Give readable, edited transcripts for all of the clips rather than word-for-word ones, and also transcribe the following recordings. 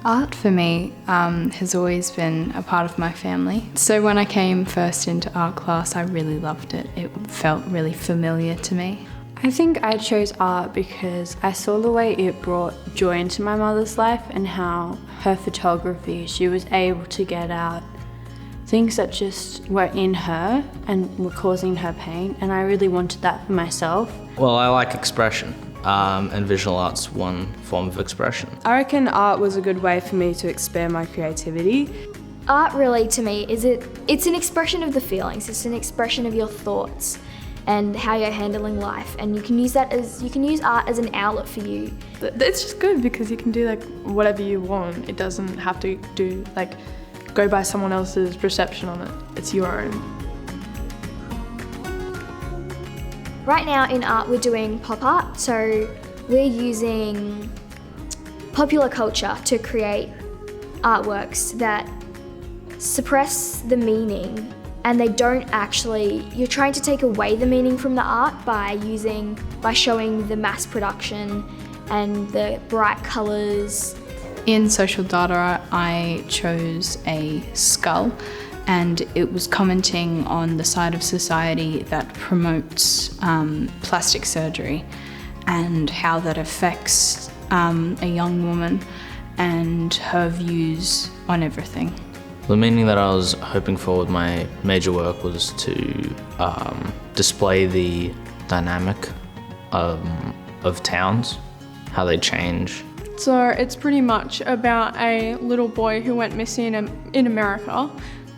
Art for me has always been a part of my family. So when I came first into art class, I really loved it. It felt really familiar to me. I think I chose art because I saw the way it brought joy into my mother's life and how her photography, she was able to get out things that just were in her and were causing her pain, and I really wanted that for myself. Well, I like expression, and visual art's one form of expression. I reckon art was a good way for me to expand my creativity. Art really, to me, it's an expression of the feelings, it's an expression of your thoughts and how you're handling life, and you can use art as an outlet for you. It's just good because you can do like whatever you want. It doesn't have to go by someone else's perception on it. It's your own. Right now in art we're doing pop art, so we're using popular culture to create artworks that suppress the meaning, and they don't actually, you're trying to take away the meaning from the art by showing the mass production and the bright colours. In social data, I chose a skull, and it was commenting on the side of society that promotes plastic surgery and how that affects a young woman and her views on everything. The meaning that I was hoping for with my major work was to display the dynamic of towns, how they change. So it's pretty much about a little boy who went missing in America.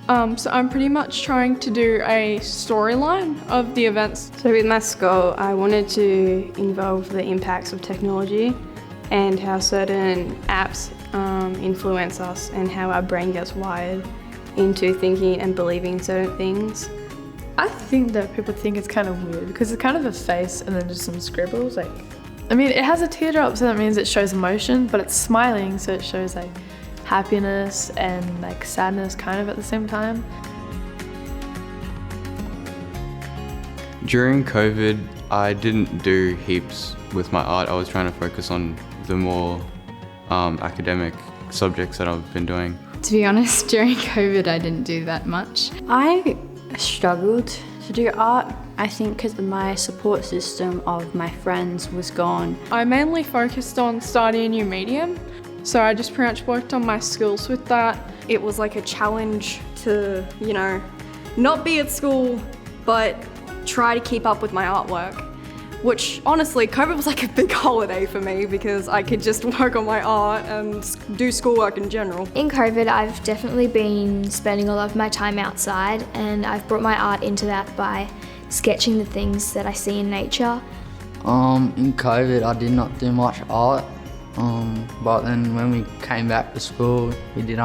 So I'm pretty much trying to do a storyline of the events. So with my skull, I wanted to involve the impacts of technology and how certain apps influence us and how our brain gets wired into thinking and believing certain things. I think that people think it's kind of weird because it's kind of a face and then just some scribbles. It has a teardrop, so that means it shows emotion, but it's smiling, so it shows happiness and sadness kind of at the same time. During COVID, I didn't do heaps with my art. I was trying to focus on the more academic subjects that I've been doing. To be honest, during COVID I didn't do that much. I struggled to do art, I think because my support system of my friends was gone. I mainly focused on starting a new medium, so I just pretty much worked on my skills with that. It was like a challenge to, not be at school, but try to keep up with my artwork, which honestly, COVID was like a big holiday for me because I could just work on my art and do schoolwork in general. In COVID, I've definitely been spending a lot of my time outside, and I've brought my art into that by sketching the things that I see in nature. In COVID, I did not do much art, but then when we came back to school, we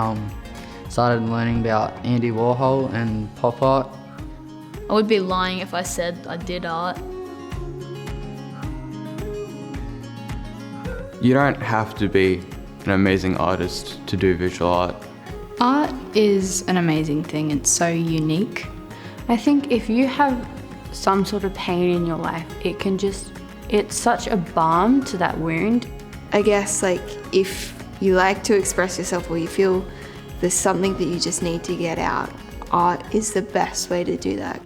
started learning about Andy Warhol and pop art. I would be lying if I said I did art. You don't have to be an amazing artist to do visual art. Art is an amazing thing. It's so unique. I think if you have some sort of pain in your life, it's such a balm to that wound. I guess if you like to express yourself or you feel there's something that you just need to get out, art is the best way to do that.